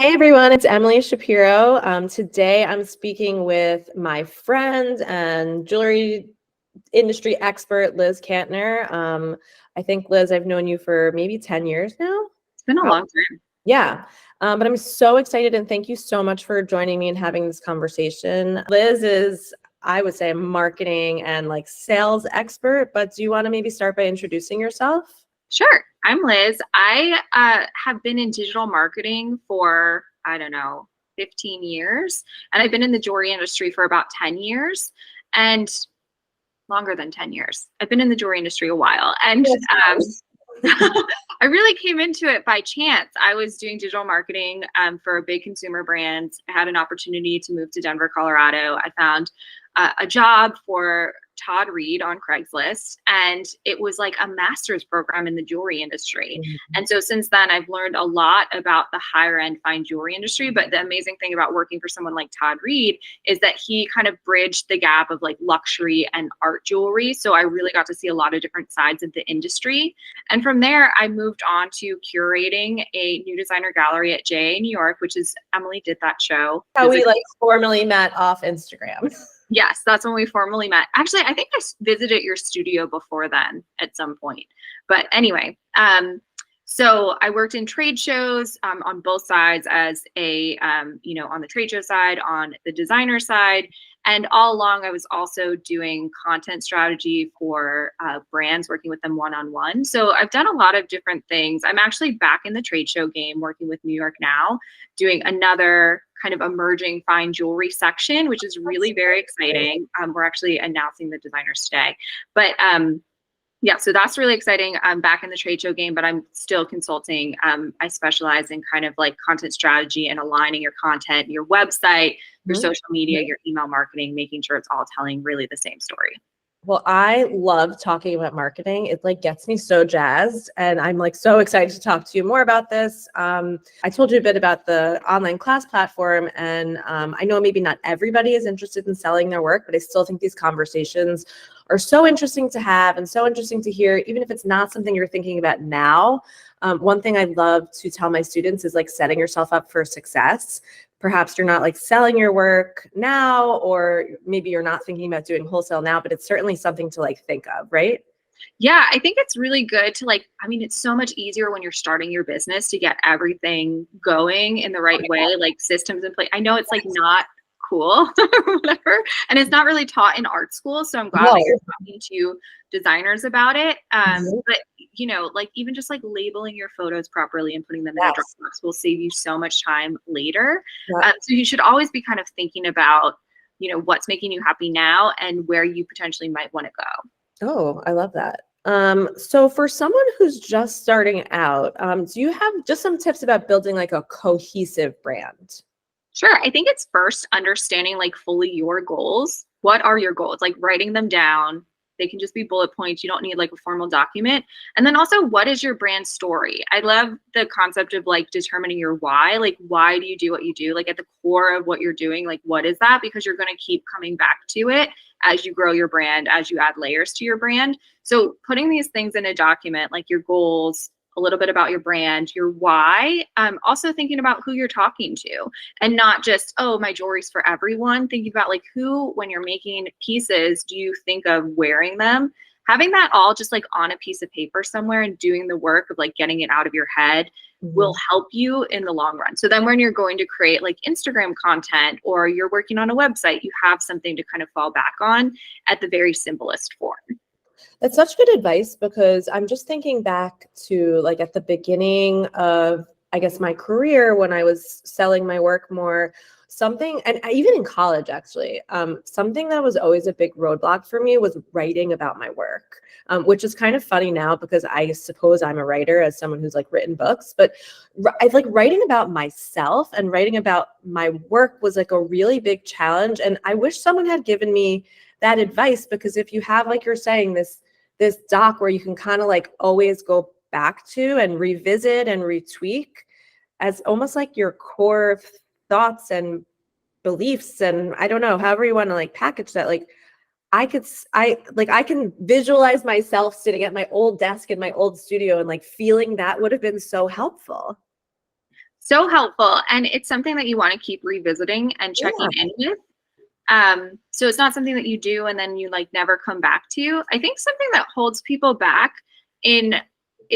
Hey everyone, it's Emilie Shapiro. Today I'm speaking with my friend and jewelry industry expert, Liz Kantner. I think, Liz, I've known you for maybe 10 years now. It's been a Oh, long time. yeah. But I'm so excited and thank you so much for joining me and having this conversation. Liz is, I would say, a marketing and like sales expert, but do you want to maybe start by introducing yourself? Sure. I'm Liz. I have been in digital marketing for, I don't know, 15 years. And I've been in the jewelry industry for about 10 years and longer than 10 years. I've been in the jewelry industry a while. And I really came into it by chance. I was doing digital marketing for a big consumer brand. I had an opportunity to move to Denver, Colorado. I found a job for Todd Reed on Craigslist, and it was like a master's program in the jewelry industry. And so since then, I've learned a lot about the higher end fine jewelry industry. But the amazing thing about working for someone like Todd Reed is that he kind of bridged the gap of like luxury and art jewelry. So I really got to see a lot of different sides of the industry. And from there, I moved on to curating a new designer gallery at JA New York, which is Emilie did that show. How we like formally met off Instagram. Yes, that's when we formally met. Actually, I think I visited your studio before then at some point. But anyway, so I worked in trade shows on both sides as a, on the trade show side, on the designer side. And all along, I was also doing content strategy for brands, working with them one-on-one. So I've done a lot of different things. I'm actually back in the trade show game, working with New York Now, doing another kind of emerging fine jewelry section, which is really very exciting. We're actually announcing the designers today. But yeah, so that's really exciting. I'm back in the trade show game, but I'm still consulting. I specialize in kind of like content strategy and aligning your content, your website, your social media, your email marketing, making sure it's all telling really the same story. Well, I love talking about marketing. It like gets me so jazzed, and I'm like so excited to talk to you more about this. I told you a bit about the online class platform, and I know maybe not everybody is interested in selling their work, but I still think these conversations are so interesting to have and so interesting to hear, even if it's not something you're thinking about now. One thing I love to tell my students is like setting yourself up for success. Perhaps you're not like selling your work now, or maybe you're not thinking about doing wholesale now, but it's certainly something to like think of, right? Yeah, I think it's really good to it's so much easier when you're starting your business to get everything going in the right way, like systems in place. I know it's like not cool or whatever, and it's not really taught in art school. So I'm glad that you're talking to designers about it. But like even just like labeling your photos properly and putting them in a Dropbox will save you so much time later. So you should always be kind of thinking about, what's making you happy now and where you potentially might want to go. Oh, I love that. So for someone who's just starting out, do you have just some tips about building like a cohesive brand? Sure. I think it's first understanding like fully your goals. What are your goals? Like writing them down. They can just be bullet points. You don't need like a formal document. And then also, what is your brand story? I love the concept of like determining your why. Like, why do you do what you do? Like at the core of what you're doing, like what is that? Because you're going to keep coming back to it as you grow your brand, as you add layers to your brand. So putting these things in a document, like your goals, a little bit about your brand, your why, also thinking about who you're talking to and not just, oh, my jewelry's for everyone. Thinking about like who, when you're making pieces, do you think of wearing them? Having that all just like on a piece of paper somewhere and doing the work of like getting it out of your head will help you in the long run. So then when you're going to create like Instagram content or you're working on a website, you have something to kind of fall back on at the very simplest form. That's such good advice, because I'm just thinking back to like at the beginning of, I guess, my career when I was selling my work more, something, and even in college actually, something that was always a big roadblock for me was writing about my work, which is kind of funny now because I suppose I'm a writer as someone who's like written books, but I like writing about myself and writing about my work was like a really big challenge. And I wish someone had given me that advice, because if you have, like you're saying, this doc where you can kind of like always go back to and revisit and retweak as almost like your core thoughts and beliefs, and I don't know, however you want to like package that, like I can visualize myself sitting at my old desk in my old studio and like feeling that would have been so helpful. So helpful. And it's something that you want to keep revisiting and checking Yeah. in with. So it's not something that you do and then you like never come back to. I think something that holds people back in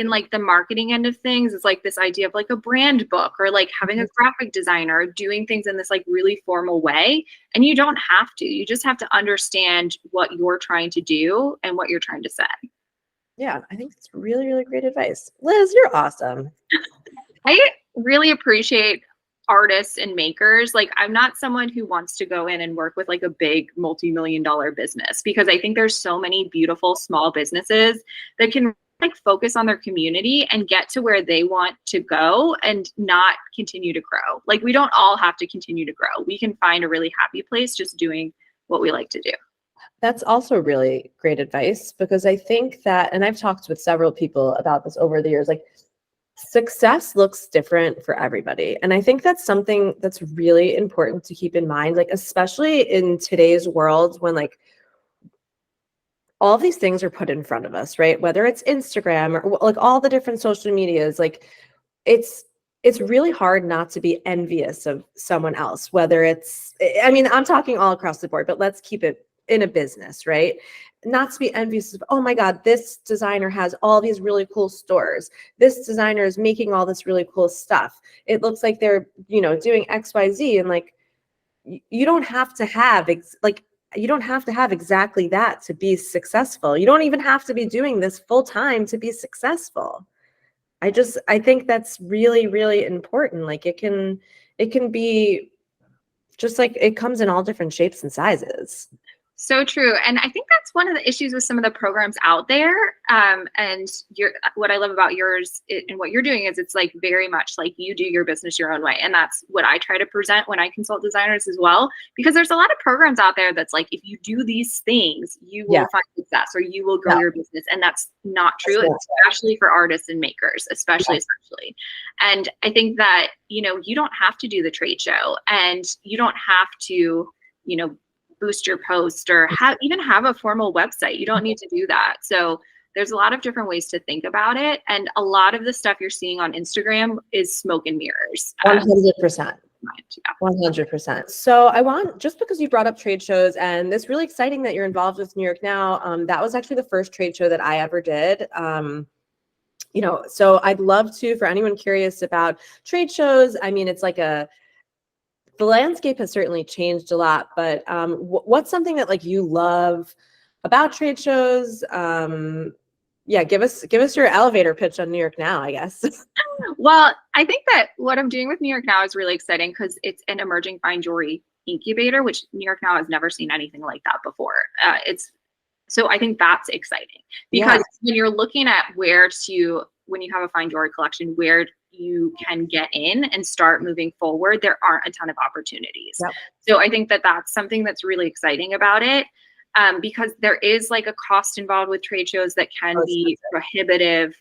like the marketing end of things is like this idea of like a brand book or like having a Mhm. graphic designer doing things in this like really formal way. And you don't have to. You just have to understand what you're trying to do and what you're trying to say. Yeah, I think it's really, really great advice. Liz, you're awesome. I really appreciate artists and makers. Like, I'm not someone who wants to go in and work with like a big multi-million dollar business because I think there's so many beautiful small businesses that can like focus on their community and get to where they want to go and not continue to grow. Like, we don't all have to continue to grow. We can find a really happy place just doing what we like to do. That's also really great advice because I think that, and I've talked with several people about this over the years, like success looks different for everybody. And I think that's something that's really important to keep in mind, like, especially in today's world when like all of these things are put in front of us, right? Whether it's Instagram or like all the different social medias, like it's it's really hard not to be envious of someone else, whether it's, I mean, I'm talking all across the board, but let's keep it in a business, right? Not to be envious of, oh my God, this designer has all these really cool stores. This designer is making all this really cool stuff. It looks like they're, doing XYZ. And like, you don't have to have like you don't have to have exactly that to be successful. You don't even have to be doing this full time to be successful. I think that's really, really important. Like it can be just like it comes in all different shapes and sizes. So true. And I think that's one of the issues with some of the programs out there. And what I love about yours and what you're doing is it's like very much like you do your business your own way. And that's what I try to present when I consult designers as well, because there's a lot of programs out there that's like, if you do these things, you Yeah. will find success or you will grow Yeah. your business. And that's not That's true, not- especially for artists and makers, yeah. especially. And I think that, you don't have to do the trade show and you don't have to, boost your post or even have a formal website. You don't need to do that. So there's a lot of different ways to think about it. And a lot of the stuff you're seeing on Instagram is smoke and mirrors. 100%. Yeah. 100%. So I want, just because you brought up trade shows, and it's really exciting that you're involved with New York Now. That was actually the first trade show that I ever did. So I'd love to, for anyone curious about trade shows, I mean, it's like the landscape has certainly changed a lot, but what's something that like you love about trade shows? Yeah, give us your elevator pitch on New York Now, I guess. Well, I think that what I'm doing with New York Now is really exciting because it's an emerging fine jewelry incubator, which New York Now has never seen anything like that before. So I think that's exciting because when you're looking at when you have a fine jewelry collection, where you can get in and start moving forward, there aren't a ton of opportunities. Yep. So I think that that's something that's really exciting about it, because there is like a cost involved with trade shows that can be prohibitive.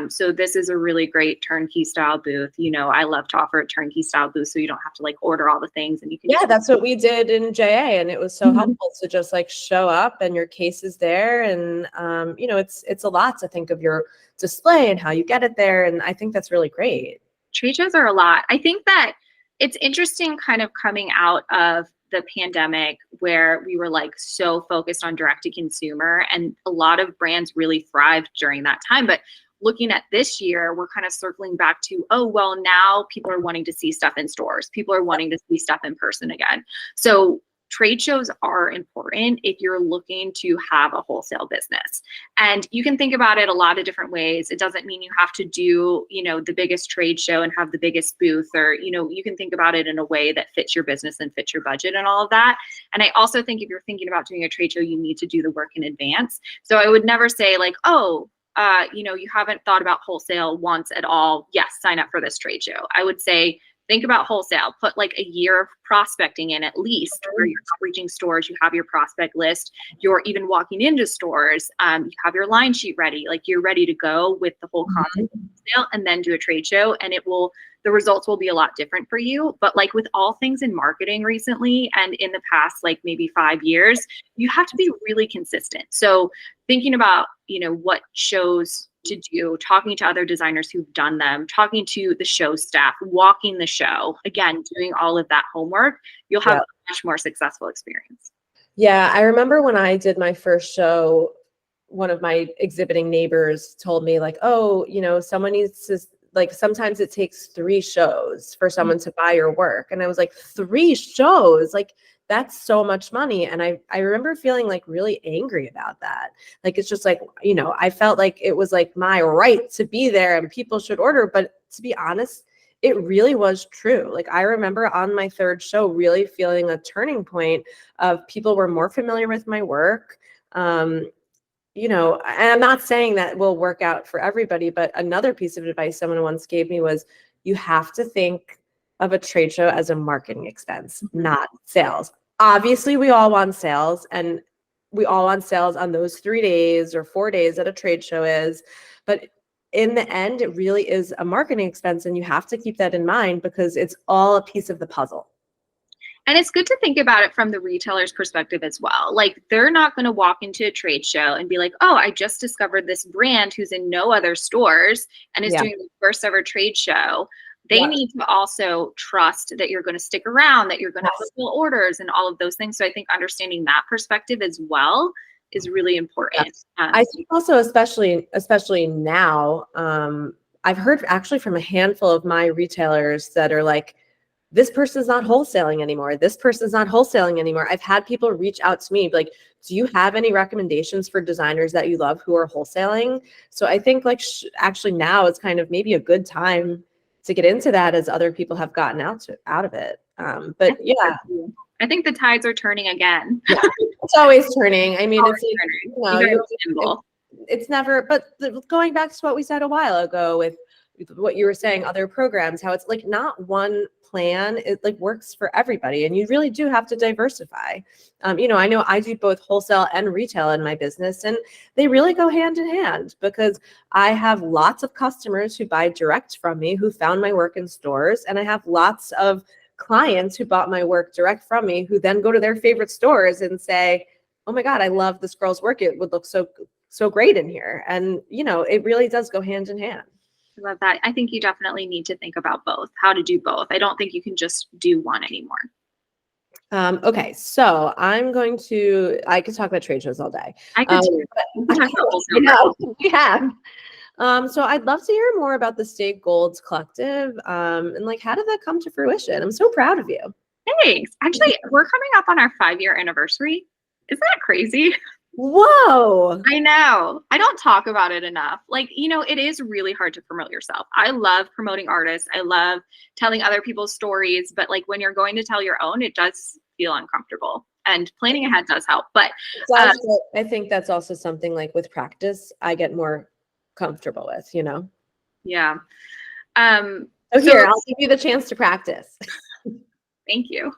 So this is a really great turnkey style booth. I love to offer a turnkey style booth so you don't have to like order all the things and you can. Yeah, that's what we did in JA, and it was so helpful to just like show up and your case is there, and it's a lot to think of your display and how you get it there, and I think that's really great. Trade shows are a lot. I think that it's interesting kind of coming out of the pandemic where we were like so focused on direct to consumer and a lot of brands really thrived during that time. But looking at this year, we're kind of circling back to, oh, well, now people are wanting to see stuff in stores. People are wanting to see stuff in person again. So trade shows are important if you're looking to have a wholesale business. And you can think about it a lot of different ways. It doesn't mean you have to do, the biggest trade show and have the biggest booth, or, you can think about it in a way that fits your business and fits your budget and all of that. And I also think if you're thinking about doing a trade show, you need to do the work in advance. So I would never say like, oh, you haven't thought about wholesale once at all. Yes, sign up for this trade show. I would say, think about wholesale, put like a year of prospecting in at least where you're reaching stores, you have your prospect list, you're even walking into stores, you have your line sheet ready, like you're ready to go with the whole concept of wholesale, and then do a trade show and the results will be a lot different for you. But like with all things in marketing recently and in the past, like maybe 5 years, you have to be really consistent. So thinking about what shows to do, talking to other designers who've done them, talking to the show staff, walking the show, again, doing all of that homework, you'll have Yeah. a much more successful experience. Yeah, I remember when I did my first show, one of my exhibiting neighbors told me like, oh, someone needs to, like, sometimes it takes 3 shows for someone to buy your work. And I was like, 3 shows? Like, that's so much money. And I remember feeling like really angry about that. Like, it's just like, I felt like it was like my right to be there and people should order. But to be honest, it really was true. Like, I remember on my 3rd show really feeling a turning point of people were more familiar with my work. And I'm not saying that will work out for everybody, but another piece of advice someone once gave me was you have to think of a trade show as a marketing expense, not sales. Obviously, we all want sales, and we all want sales on those 3 days or 4 days that a trade show is. But in the end, it really is a marketing expense, and you have to keep that in mind because it's all a piece of the puzzle. And it's good to think about it from the retailer's perspective as well. Like, they're not going to walk into a trade show and be like, oh, I just discovered this brand who's in no other stores and is Yeah. doing the first ever trade show. They Yeah. need to also trust that you're going to stick around, that you're going to Yes. fulfill orders and all of those things. So I think understanding that perspective as well is really important. Yes. I think also, especially now, I've heard actually from a handful of my retailers that are like, this person's not wholesaling anymore. This person's not wholesaling anymore. I've had people reach out to me like, do you have any recommendations for designers that you love who are wholesaling? So I think like actually now it's kind of maybe a good time to get into that as other people have gotten out of it. But yeah, I think the tides are turning again. yeah, it's always turning. I mean, Always it's turning. You guys are nimble. it's never, but going back to what we said a while ago with what you were saying, other programs, how it's like not one plan, it like works for everybody. And you really do have to diversify. I know I do both wholesale and retail in my business, and they really go hand in hand because I have lots of customers who buy direct from me who found my work in stores. And I have lots of clients who bought my work direct from me who then go to their favorite stores and say, oh my God, I love this girl's work. It would look so great in here. And, it really does go hand in hand. I love that. I think you definitely need to think about both, how to do both. I don't think you can just do one anymore. Okay, so I could talk about trade shows all day. I could too. We have. So I'd love to hear more about the Stay Gold Collective, and like, how did that come to fruition? I'm so proud of you. Thanks. Actually, we're coming up on our 5-year anniversary. Isn't that crazy? Whoa. I know. I don't talk about it enough. Like, it is really hard to promote yourself. I love promoting artists. I love telling other people's stories, but like when you're going to tell your own, it does feel uncomfortable. And planning ahead does help. But I think that's also something like with practice, I get more comfortable with, Yeah. So here, I'll give you the chance to practice. Thank you.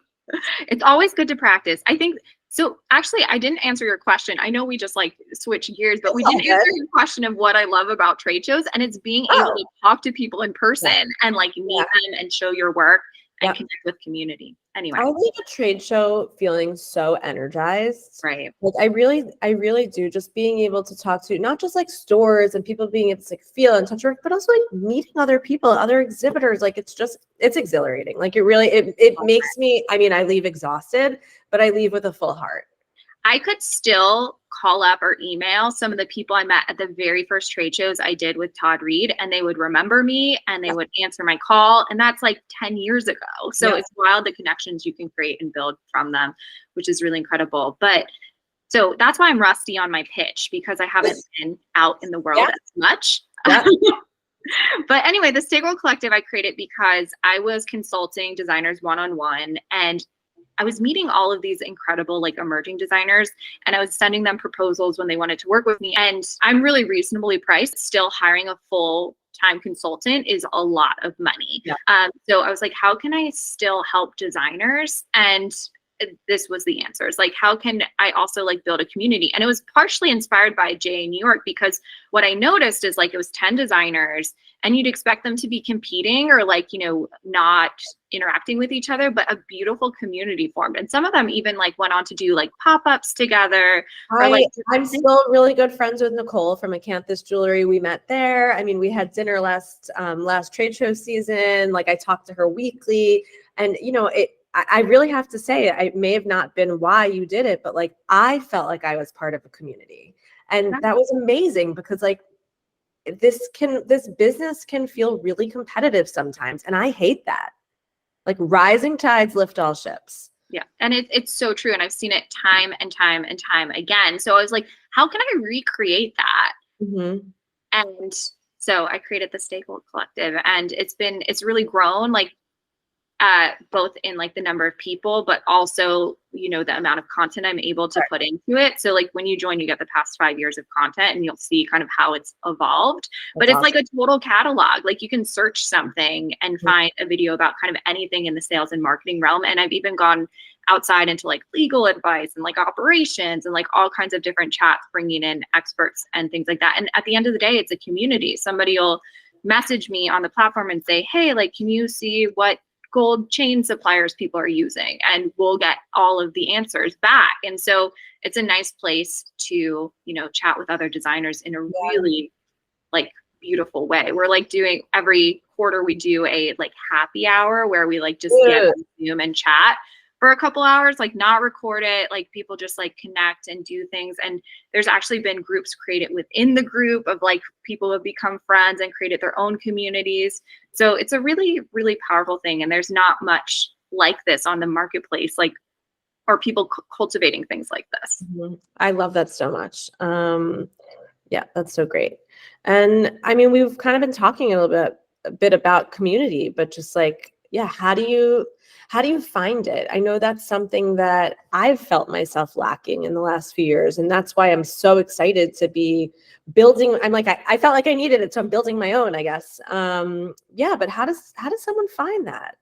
It's always good to practice. I think so. Actually, I didn't answer your question. I know we just like switch gears, but we didn't answer your question of what I love about trade shows, and it's being able to talk to people in person and like meet them and show your work and connect with community. Anyway, I leave a trade show feeling so energized. Right. Like I really do. Just being able to talk to not just like stores and people being able to like feel and touch work, but also like meeting other people, other exhibitors. Like it's exhilarating. Like it makes me, I mean, I leave exhausted, but I leave with a full heart. I could still call up or email some of the people I met at the very first trade shows I did with Todd Reed, and they would remember me and they would answer my call. And that's like 10 years ago. So it's wild the connections you can create and build from them, which is really incredible. But so that's why I'm rusty on my pitch, because I haven't been out in the world as much. But anyway, the Stay Gold Collective I created because I was consulting designers one-on-one, and I was meeting all of these incredible like emerging designers, and I was sending them proposals when they wanted to work with me. And I'm really reasonably priced. Still hiring a full-time consultant is a lot of money. So I was like, how can I still help designers? And this was the answers. Like, how can I also like build a community? And it was partially inspired by J New York, because what I noticed is like it was 10 designers and you'd expect them to be competing or like, not interacting with each other, but a beautiful community formed. And some of them even like went on to do like pop-ups together or like I'm still really good friends with Nicole from Acanthus Jewelry. We met there. I mean, we had dinner last trade show season. Like I talked to her weekly, and I really have to say, it may have not been why you did it, but like I felt like I was part of a community, and that was amazing because like this business can feel really competitive sometimes, and I hate that. Like rising tides lift all ships. Yeah. And it's so true. And I've seen it time and time and time again. So I was like, how can I recreate that? Mm-hmm. And so I created the Stakehold Collective, and it's really grown, like both in like the number of people, but also, the amount of content I'm able to put into it. So like when you join, you get the past 5 years of content and you'll see kind of how it's evolved. But it's like a total catalog. Like you can search something and find a video about kind of anything in the sales and marketing realm. And I've even gone outside into like legal advice and like operations and like all kinds of different chats, bringing in experts and things like that. And at the end of the day, it's a community. Somebody will message me on the platform and say, hey, like, can you see what gold chain suppliers people are using? And we'll get all of the answers back. And so it's a nice place to, chat with other designers in a really like beautiful way. We're like doing every quarter, we do a like happy hour where we like just get on Zoom and chat for a couple hours, like not record it, like people just like connect and do things. And there's actually been groups created within the group of like people who have become friends and created their own communities. So it's a really, really powerful thing. And there's not much like this on the marketplace, like, or people cultivating things like this. Mm-hmm. I love that so much. Yeah, that's so great. And I mean, we've kind of been talking a bit about community, but just like, yeah, how do you find it? I know that's something that I've felt myself lacking in the last few years, and that's why I'm so excited to be building. I'm like, I felt like I needed it, so I'm building my own, I guess. Yeah, but how does someone find that?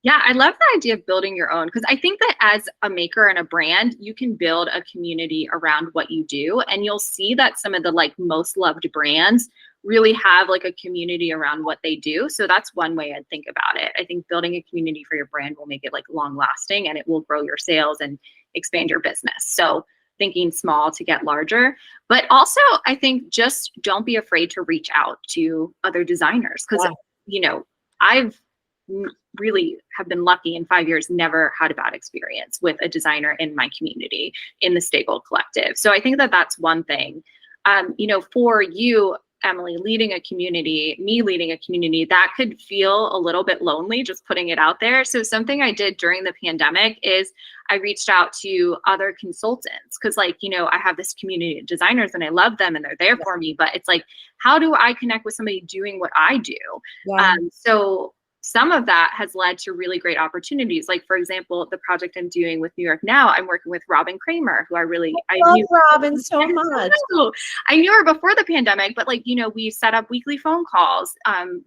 Yeah, I love the idea of building your own, because I think that as a maker and a brand, you can build a community around what you do. And you'll see that some of the like most loved brands really have like a community around what they do. So that's one way I'd think about it. I think building a community for your brand will make it like long lasting, and it will grow your sales and expand your business. So thinking small to get larger. But also, I think just don't be afraid to reach out to other designers, because, I've really have been lucky in 5 years, never had a bad experience with a designer in my community, in the Stakehold Collective. So I think that that's one thing. For you, Emilie, leading a community, me leading a community, that could feel a little bit lonely, just putting it out there. So something I did during the pandemic is I reached out to other consultants, because I have this community of designers and I love them and they're there for me, but it's like, how do I connect with somebody doing what I do? So some of that has led to really great opportunities. Like, for example, the project I'm doing with New York Now, I'm working with Robin Kramer, who I love Robin so much. I knew her before the pandemic, but we set up weekly phone calls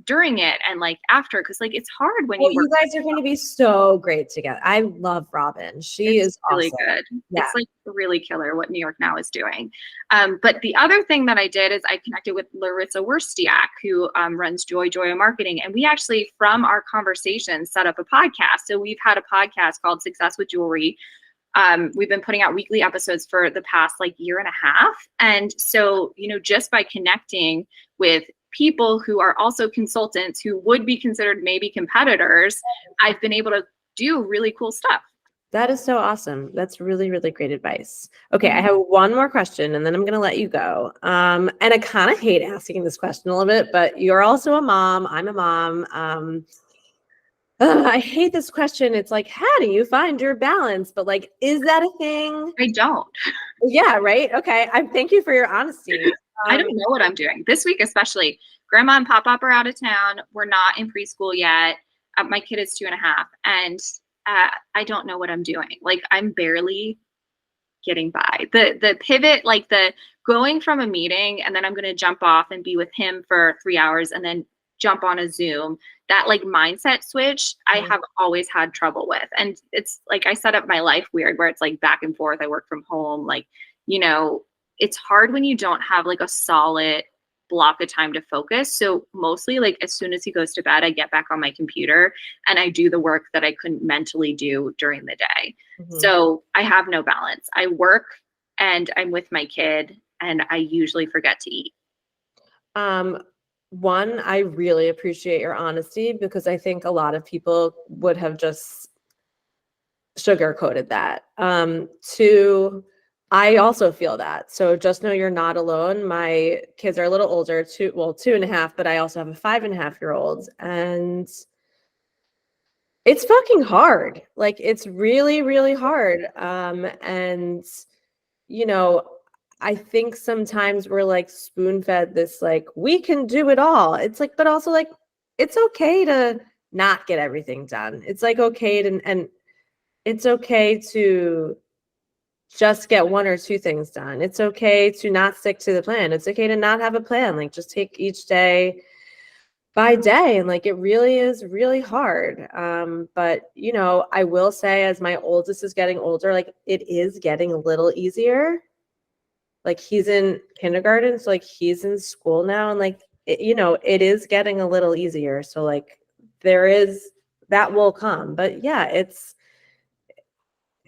during it and like after, because like it's hard when you guys are going to be so great together. I love Robin. She is really awesome. good. Yeah. It's like really killer what New York Now is doing. But the other thing that I did is I connected with Larissa Werstiak, who runs Joy Marketing, and we actually, from our conversation, set up a podcast. So we've had a podcast called Success with Jewelry. We've been putting out weekly episodes for the past like year and a half. And so, just by connecting with people who are also consultants who would be considered maybe competitors, I've been able to do really cool stuff. That is so awesome. That's really, really great advice. Okay, I have one more question and then I'm going to let you go. And I kind of hate asking this question a little bit, but you're also a mom. I'm a mom. I hate this question. It's like, how do you find your balance? But like, is that a thing? I don't. Yeah, right. Okay. Thank you for your honesty. I don't know what I'm doing this week, especially. Grandma and Pop-Up are out of town. We're not in preschool yet. My kid is 2.5, and I don't know what I'm doing. Like, I'm barely getting by. The pivot, like the going from a meeting and then I'm going to jump off and be with him for 3 hours and then jump on a Zoom, that like mindset switch, I have always had trouble with. And it's like I set up my life weird where it's like back and forth. I work from home. Like, you know, it's hard when you don't have like a solid block of time to focus. So mostly like as soon as he goes to bed, I get back on my computer and I do the work that I couldn't mentally do during the day. So I have no balance. I work and I'm with my kid and I usually forget to eat. One, I really appreciate your honesty because I think a lot of people would have just sugar-coated that. Two, I also feel that. So just know you're not alone. My kids are a little older, 2.5, but I also have a 5.5-year-old. And it's fucking hard. Like it's really, really hard. And you know, I think sometimes we're like spoon-fed this like we can do it all. It's like, but also like it's okay to not get everything done. It's like okay to and it's okay to just get one or two things done. It's okay to not stick to the plan. It's okay to not have a plan. Like just take each day by day. And like it really is really hard. But you know, I will say as my oldest is getting older, like it is getting a little easier. Like he's in kindergarten, so like he's in school now, and like you know, it is getting a little easier. So like there is that will come. But yeah, it's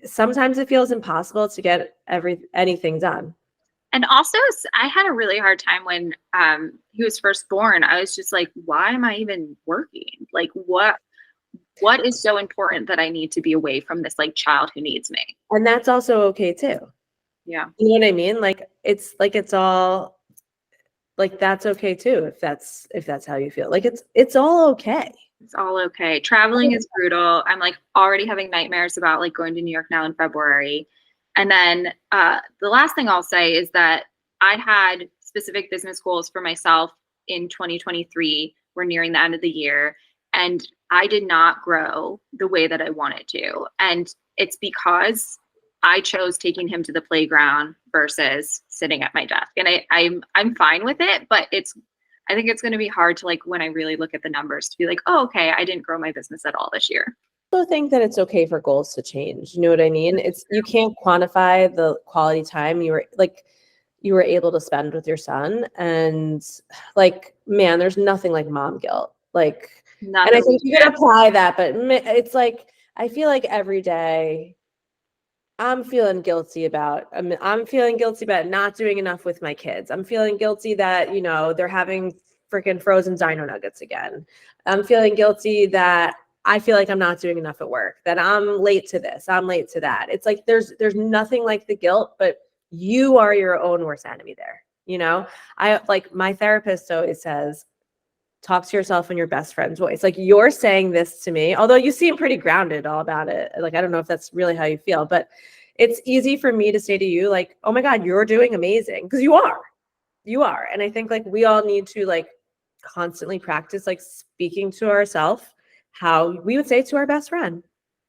sometimes it feels impossible to get anything done. And also, I had a really hard time when he was first born. I was just like, why am I even working? Like, what is so important that I need to be away from this like child who needs me? And that's also okay too. Yeah. You know what I mean? Like it's all like that's okay too if that's how you feel. Like it's all okay. It's all okay. Traveling is brutal. I'm like already having nightmares about like going to New York now in February. And then the last thing I'll say is that I had specific business goals for myself in 2023. We're nearing the end of the year, and I did not grow the way that I wanted to. And it's because I chose taking him to the playground versus sitting at my desk. And I'm fine with it, but I think it's going to be hard to like when I really look at the numbers to be like, oh, okay, I didn't grow my business at all this year. I also think that it's okay for goals to change. You know what I mean? It's you can't quantify the quality time you were able to spend with your son. And like, man, there's nothing like mom guilt. Like, and I think you can apply that, but it's like I feel like every day I'm feeling guilty about not doing enough with my kids. I'm feeling guilty that, you know, they're having freaking frozen dino nuggets again. I'm feeling guilty that I feel like I'm not doing enough at work, that I'm late to this, I'm late to that. It's like there's nothing like the guilt, but you are your own worst enemy there. You know, I like my therapist always says, talk to yourself in your best friend's voice. Like you're saying this to me, although you seem pretty grounded all about it. Like, I don't know if that's really how you feel, but it's easy for me to say to you, like, oh my God, you're doing amazing. Because you are. And I think like we all need to like constantly practice like speaking to ourselves how we would say to our best friend.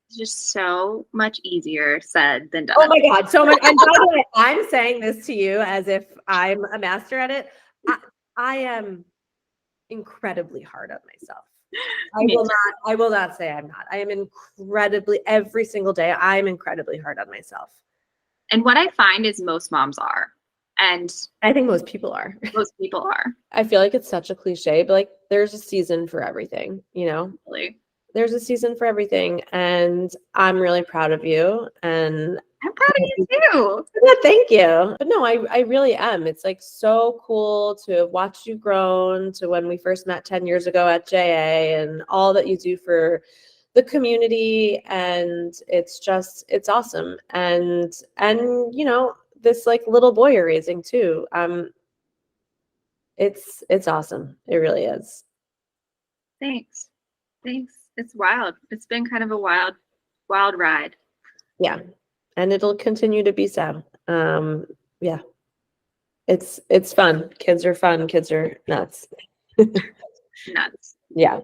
It's just so much easier said than done. Oh my God, so much. And by the way, I'm saying this to you as if I'm a master at it. I am incredibly hard on myself. I will not say I'm not. I am every single day, I'm incredibly hard on myself. And what I find is most moms are. And I think most people are. Most people are. I feel like it's such a cliche, but like there's a season for everything, you know? Really. There's a season for everything. And I'm really proud of you. And I'm proud of you too. Yeah, thank you. But no, I really am. It's like so cool to watch you grown to when we first met 10 years ago at JA and all that you do for the community. And it's awesome. And you know, this like little boy you're raising too. It's awesome. It really is. Thanks. It's wild. It's been kind of a wild ride. Yeah. And it'll continue to be so. Yeah. It's fun. Kids are fun. Kids are nuts. Nuts. Yeah.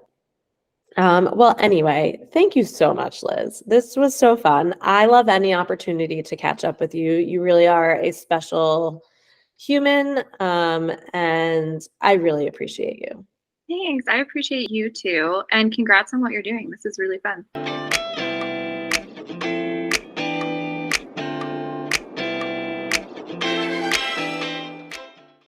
Well, anyway, thank you so much, Liz. This was so fun. I love any opportunity to catch up with you. You really are a special human, and I really appreciate you. Thanks. I appreciate you too. And congrats on what you're doing. This is really fun.